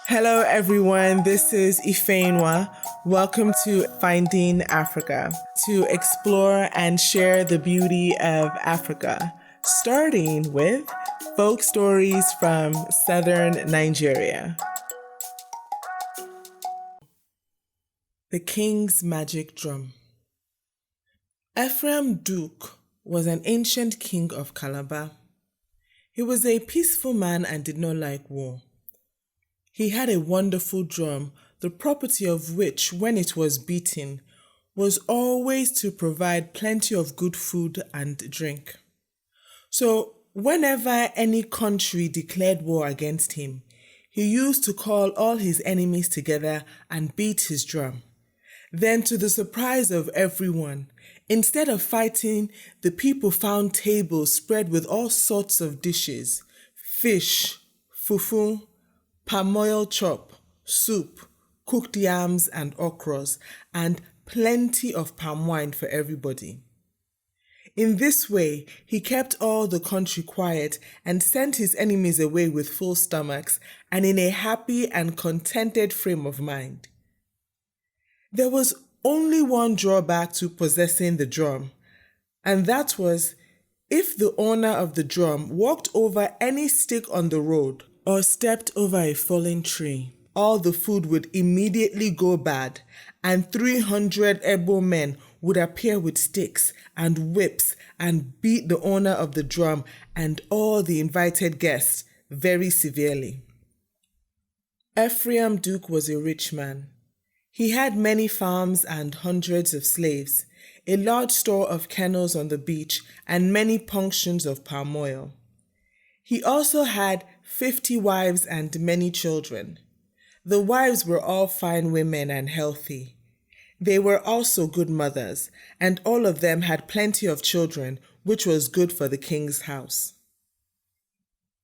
Hello everyone, this is Ifeyinwa. Welcome to Finding Africa, to explore and share the beauty of Africa, starting with folk stories from southern Nigeria. The King's Magic Drum. Ephraim Duke was an ancient king of Calabar. He was a peaceful man and did not like war. He had a wonderful drum, the property of which, when it was beaten, was always to provide plenty of good food and drink. So, whenever any country declared war against him, he used to call all his enemies together and beat his drum. Then, to the surprise of everyone, instead of fighting, the people found tables spread with all sorts of dishes: fish, fufu, palm oil chop, soup, cooked yams and okras, and plenty of palm wine for everybody. In this way, he kept all the country quiet and sent his enemies away with full stomachs and in a happy and contented frame of mind. There was only one drawback to possessing the drum, and that was if the owner of the drum walked over any stick on the road or stepped over a fallen tree, all the food would immediately go bad, and 300 able men would appear with sticks and whips and beat the owner of the drum and all the invited guests very severely. Ephraim Duke was a rich man. He had many farms and hundreds of slaves, a large store of kennels on the beach, and many punctions of palm oil. He also had 50 wives and many children. The wives were all fine women and healthy. They were also good mothers, and all of them had plenty of children, which was good for the king's house.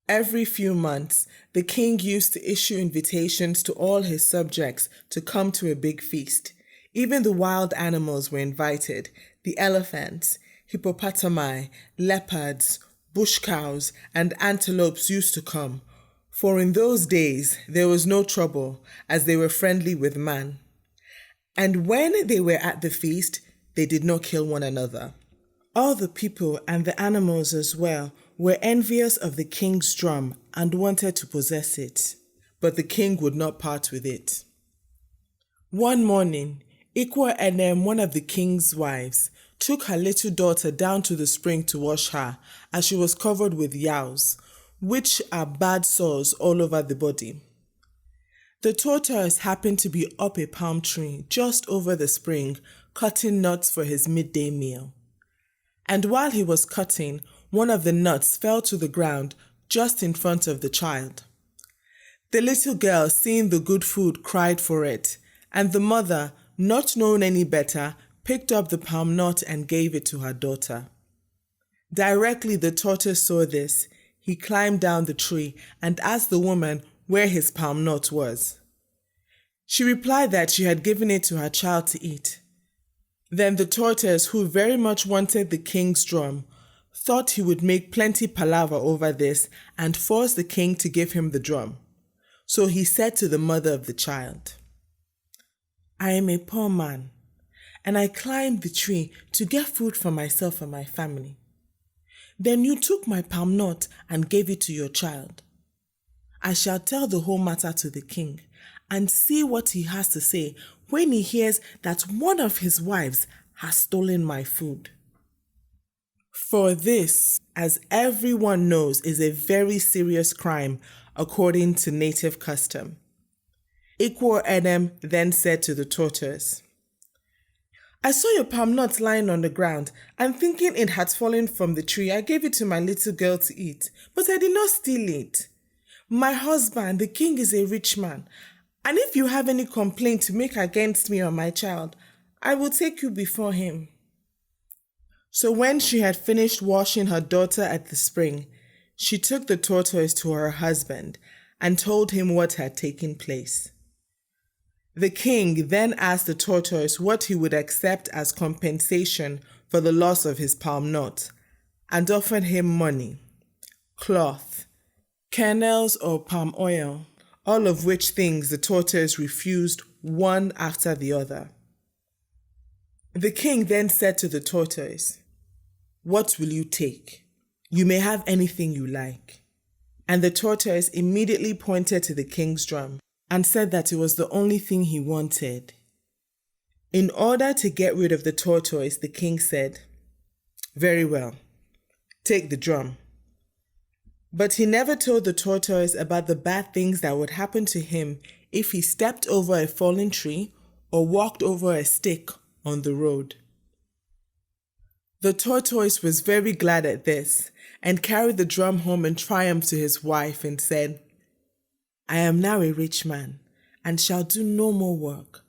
Every few months, the king used to issue invitations to all his subjects to come to a big feast. Even the wild animals were invited: the elephants, hippopotami, leopards, bush cows, and antelopes used to come, for in those days there was no trouble, as they were friendly with man. And when they were at the feast, they did not kill one another. All the people and the animals as well were envious of the king's drum and wanted to possess it, but the king would not part with it. One morning, Ifeyinwa, one of the king's wives, took her little daughter down to the spring to wash her, as she was covered with yaws, which are bad sores all over the body. The tortoise happened to be up a palm tree just over the spring, cutting nuts for his midday meal. And while he was cutting, one of the nuts fell to the ground just in front of the child. The little girl, seeing the good food, cried for it, and the mother, not knowing any better, picked up the palm nut and gave it to her daughter. Directly the tortoise saw this, he climbed down the tree and asked the woman where his palm nut was. She replied that she had given it to her child to eat. Then the tortoise, who very much wanted the king's drum, thought he would make plenty palaver over this and force the king to give him the drum. So he said to the mother of the child, "I am a poor man, and I climbed the tree to get food for myself and my family. Then you took my palm nut and gave it to your child. I shall tell the whole matter to the king and see what he has to say when he hears that one of his wives has stolen my food." For this, as everyone knows, is a very serious crime according to native custom. Ifeyinwa then said to the tortoise, "I saw your palm nut lying on the ground, and thinking it had fallen from the tree, I gave it to my little girl to eat, but I did not steal it. My husband, the king, is a rich man, and if you have any complaint to make against me or my child, I will take you before him." So when she had finished washing her daughter at the spring, she took the tortoise to her husband and told him what had taken place. The king then asked the tortoise what he would accept as compensation for the loss of his palm nut, and offered him money, cloth, kernels or palm oil, all of which things the tortoise refused one after the other. The king then said to the tortoise, "What will you take? You may have anything you like." And the tortoise immediately pointed to the king's drum and said that it was the only thing he wanted. In order to get rid of the tortoise, the king said, "Very well, take the drum." But he never told the tortoise about the bad things that would happen to him if he stepped over a fallen tree or walked over a stick on the road. The tortoise was very glad at this and carried the drum home in triumph to his wife and said, "I am now a rich man and shall do no more work.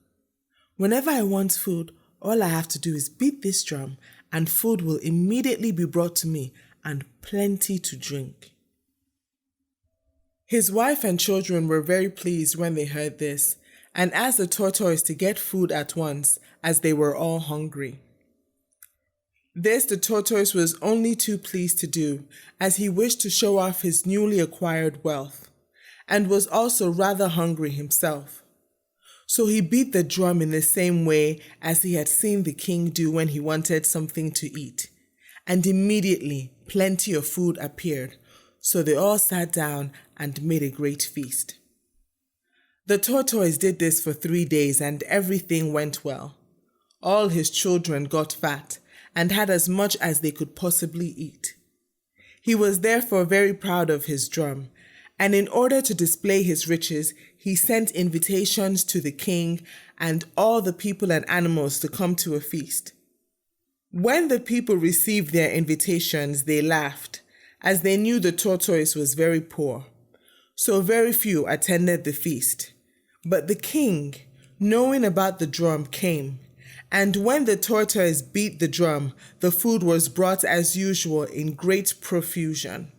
Whenever I want food, all I have to do is beat this drum and food will immediately be brought to me and plenty to drink." His wife and children were very pleased when they heard this and asked the tortoise to get food at once as they were all hungry. This the tortoise was only too pleased to do, as he wished to show off his newly acquired wealth, and was also rather hungry himself. So he beat the drum in the same way as he had seen the king do when he wanted something to eat, and immediately plenty of food appeared, so they all sat down and made a great feast. The tortoise did this for 3 days and everything went well. All his children got fat and had as much as they could possibly eat. He was therefore very proud of his drum, and in order to display his riches, he sent invitations to the king and all the people and animals to come to a feast. When the people received their invitations, they laughed, as they knew the tortoise was very poor. So very few attended the feast. But the king, knowing about the drum, came. And when the tortoise beat the drum, the food was brought as usual in great profusion.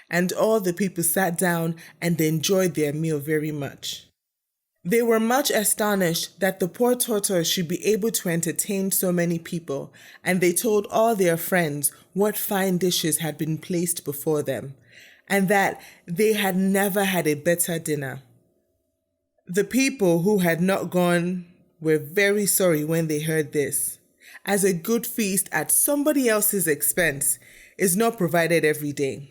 And all the people sat down and enjoyed their meal very much. They were much astonished that the poor tortoise should be able to entertain so many people, and they told all their friends what fine dishes had been placed before them, and that they had never had a better dinner. The people who had not gone were very sorry when they heard this, as a good feast at somebody else's expense is not provided every day.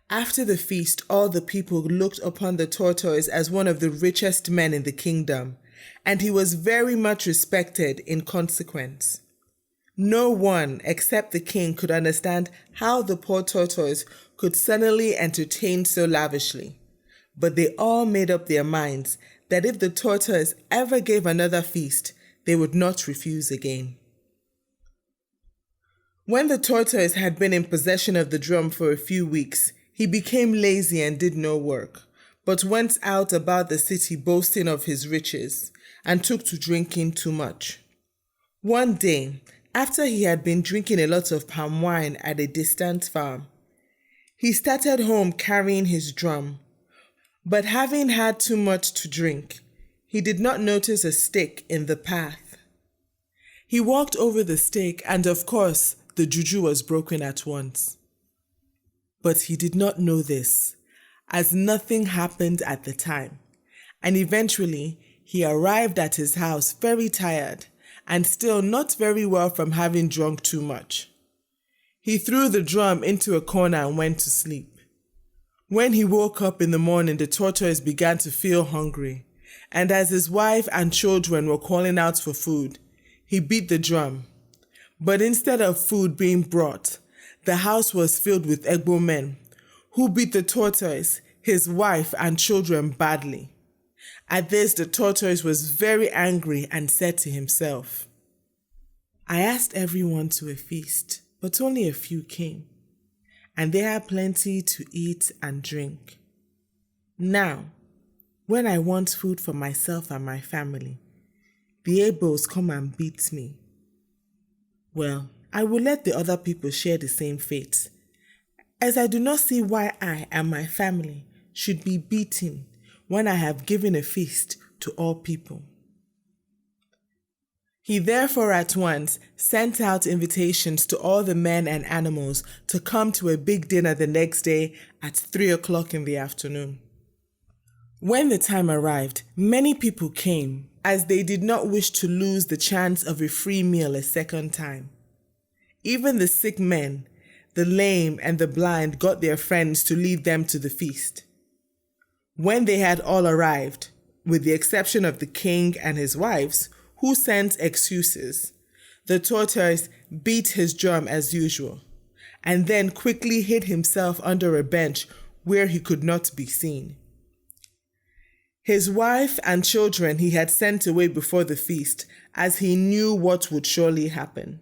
After the feast, all the people looked upon the tortoise as one of the richest men in the kingdom, and he was very much respected in consequence. No one except the king could understand how the poor tortoise could suddenly entertain so lavishly, but they all made up their minds that if the tortoise ever gave another feast, they would not refuse again. When the tortoise had been in possession of the drum for a few weeks, he became lazy and did no work, but went out about the city boasting of his riches, and took to drinking too much. One day, after he had been drinking a lot of palm wine at a distant farm, he started home carrying his drum. But having had too much to drink, he did not notice a stick in the path. He walked over the stick, and of course, the juju was broken at once. But he did not know this, as nothing happened at the time, and eventually he arrived at his house very tired and still not very well from having drunk too much. He threw the drum into a corner and went to sleep. When he woke up in the morning, the tortoise began to feel hungry, and as his wife and children were calling out for food, he beat the drum. But instead of food being brought, the house was filled with Egbo men, who beat the tortoise, his wife, and children badly. At this, the tortoise was very angry and said to himself, "I asked everyone to a feast, but only a few came, and they had plenty to eat and drink. Now, when I want food for myself and my family, the Egbos come and beat me. Well, I will let the other people share the same fate, as I do not see why I and my family should be beaten when I have given a feast to all people." He therefore at once sent out invitations to all the men and animals to come to a big dinner the next day at 3 o'clock in the afternoon. When the time arrived, many people came, as they did not wish to lose the chance of a free meal a second time. Even the sick men, the lame, and the blind got their friends to lead them to the feast. When they had all arrived, with the exception of the king and his wives, who sent excuses, the tortoise beat his drum as usual, and then quickly hid himself under a bench where he could not be seen. His wife and children he had sent away before the feast, as he knew what would surely happen.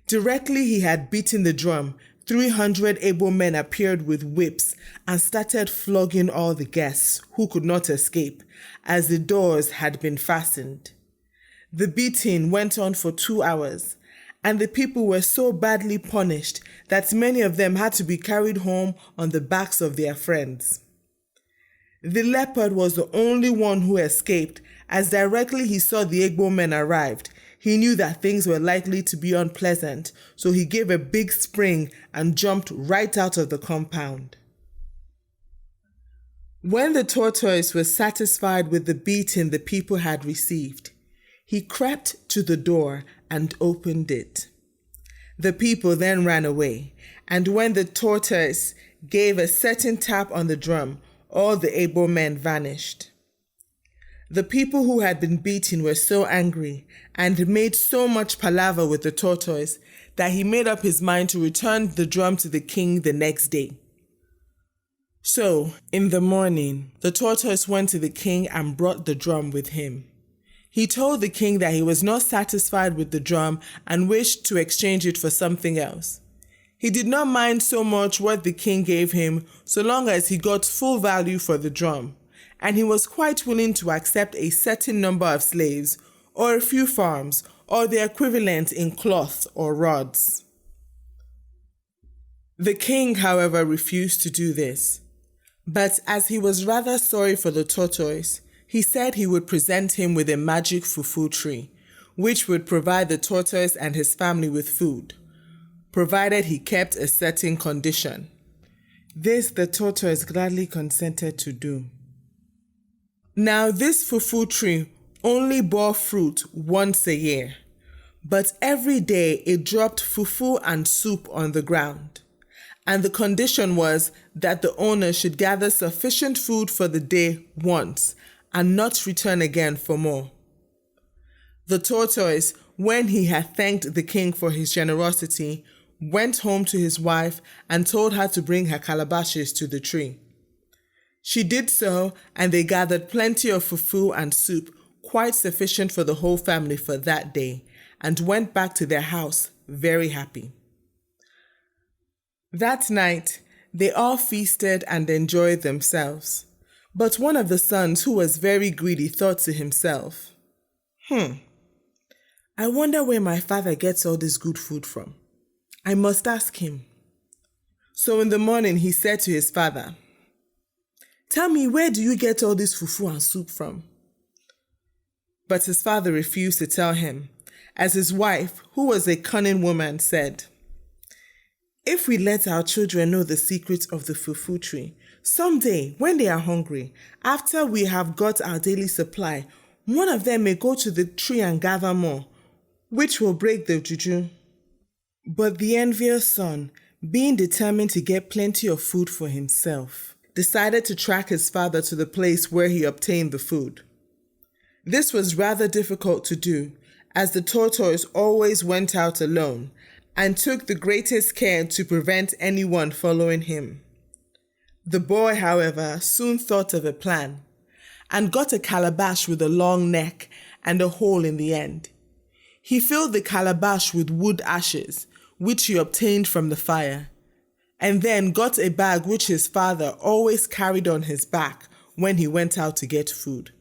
Directly he had beaten the drum, 300 able men appeared with whips and started flogging all the guests who could not escape, as the doors had been fastened. The beating went on for 2 hours, and the people were so badly punished that many of them had to be carried home on the backs of their friends. The leopard was the only one who escaped, as directly he saw the Igbo men arrived, he knew that things were likely to be unpleasant, so he gave a big spring and jumped right out of the compound. When the tortoise was satisfied with the beating the people had received, he crept to the door and opened it. The people then ran away, and when the tortoise gave a certain tap on the drum, all the able men vanished. The people who had been beaten were so angry and made so much palaver with the tortoise that he made up his mind to return the drum to the king the next day. So, in the morning, the tortoise went to the king and brought the drum with him. He told the king that he was not satisfied with the drum and wished to exchange it for something else. He did not mind so much what the king gave him, so long as he got full value for the drum, and he was quite willing to accept a certain number of slaves, or a few farms, or the equivalent in cloth or rods. The king, however, refused to do this, but as he was rather sorry for the tortoise, he said he would present him with a magic fufu tree, which would provide the tortoise and his family with food, provided he kept a certain condition. This the tortoise gladly consented to do. Now this fufu tree only bore fruit once a year, but every day it dropped fufu and soup on the ground, and the condition was that the owner should gather sufficient food for the day once, and not return again for more. The tortoise, when he had thanked the king for his generosity, went home to his wife and told her to bring her calabashes to the tree. She did so, and they gathered plenty of fufu and soup, quite sufficient for the whole family for that day, and went back to their house very happy. That night, they all feasted and enjoyed themselves. But one of the sons, who was very greedy, thought to himself, I wonder where my father gets all this good food from. I must ask him. So in the morning he said to his father, Tell me, where do you get all this fufu and soup from? But his father refused to tell him, as his wife, who was a cunning woman, said, If we let our children know the secret of the fufu tree, someday, when they are hungry, after we have got our daily supply, one of them may go to the tree and gather more, which will break the juju. But the envious son, being determined to get plenty of food for himself, decided to track his father to the place where he obtained the food. This was rather difficult to do, as the tortoise always went out alone and took the greatest care to prevent anyone following him. The boy, however, soon thought of a plan and got a calabash with a long neck and a hole in the end. He filled the calabash with wood ashes, which he obtained from the fire, and then got a bag which his father always carried on his back when he went out to get food.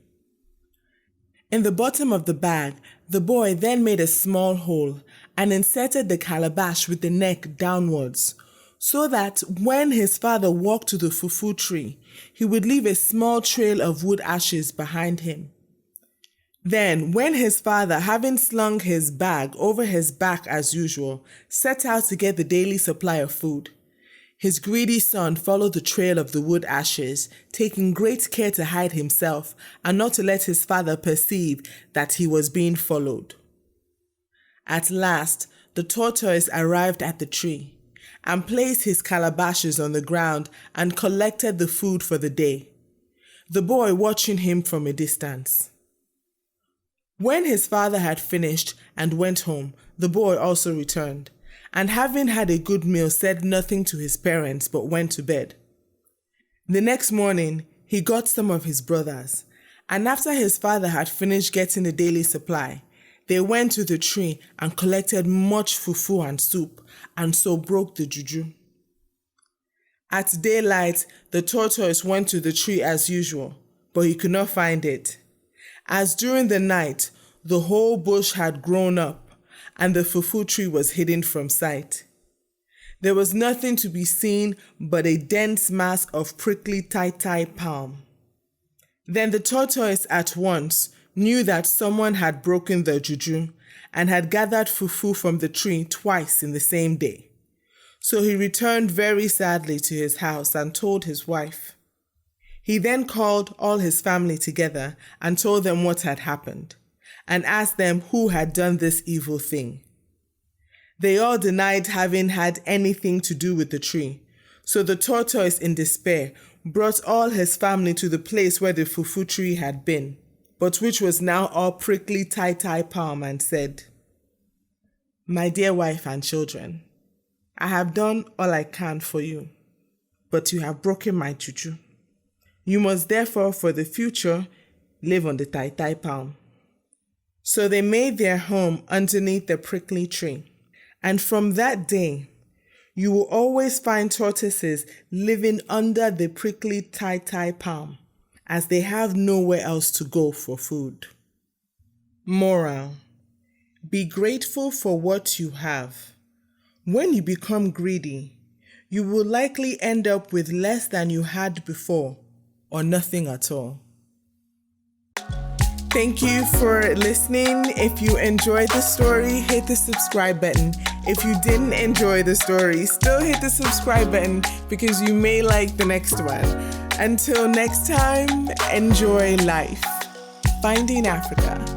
In the bottom of the bag, the boy then made a small hole and inserted the calabash with the neck downwards, so that when his father walked to the fufu tree, he would leave a small trail of wood ashes behind him. Then, when his father, having slung his bag over his back as usual, set out to get the daily supply of food, His greedy son followed the trail of the wood ashes, taking great care to hide himself and not to let his father perceive that he was being followed. At last, the tortoise arrived at the tree and placed his calabashes on the ground and collected the food for the day, the boy watching him from a distance. When his father had finished and went home, the boy also returned, and having had a good meal, said nothing to his parents but went to bed. The next morning, he got some of his brothers, and after his father had finished getting the daily supply, they went to the tree and collected much fufu and soup, and so broke the juju. At daylight, the tortoise went to the tree as usual, but he could not find it, as during the night the whole bush had grown up, and the fufu tree was hidden from sight. There was nothing to be seen but a dense mass of prickly tai-tai palm. Then the tortoise at once knew that someone had broken the juju and had gathered fufu from the tree twice in the same day. So he returned very sadly to his house and told his wife. He then called all his family together and told them what had happened, and asked them who had done this evil thing. They all denied having had anything to do with the tree, so the tortoise, in despair, brought all his family to the place where the fufu tree had been, but which was now all prickly tai-tai palm, and said, "My dear wife and children, I have done all I can for you, but you have broken my juju. You must therefore for the future live on the tai-tai palm." So they made their home underneath the prickly tree. And from that day, you will always find tortoises living under the prickly tai-tai palm, as they have nowhere else to go for food. Moral: be grateful for what you have. When you become greedy, you will likely end up with less than you had before, or nothing at all. Thank you for listening. If you enjoyed the story, hit the subscribe button. If you didn't enjoy the story, still hit the subscribe button because you may like the next one. Until next time, enjoy life. Finding Africa.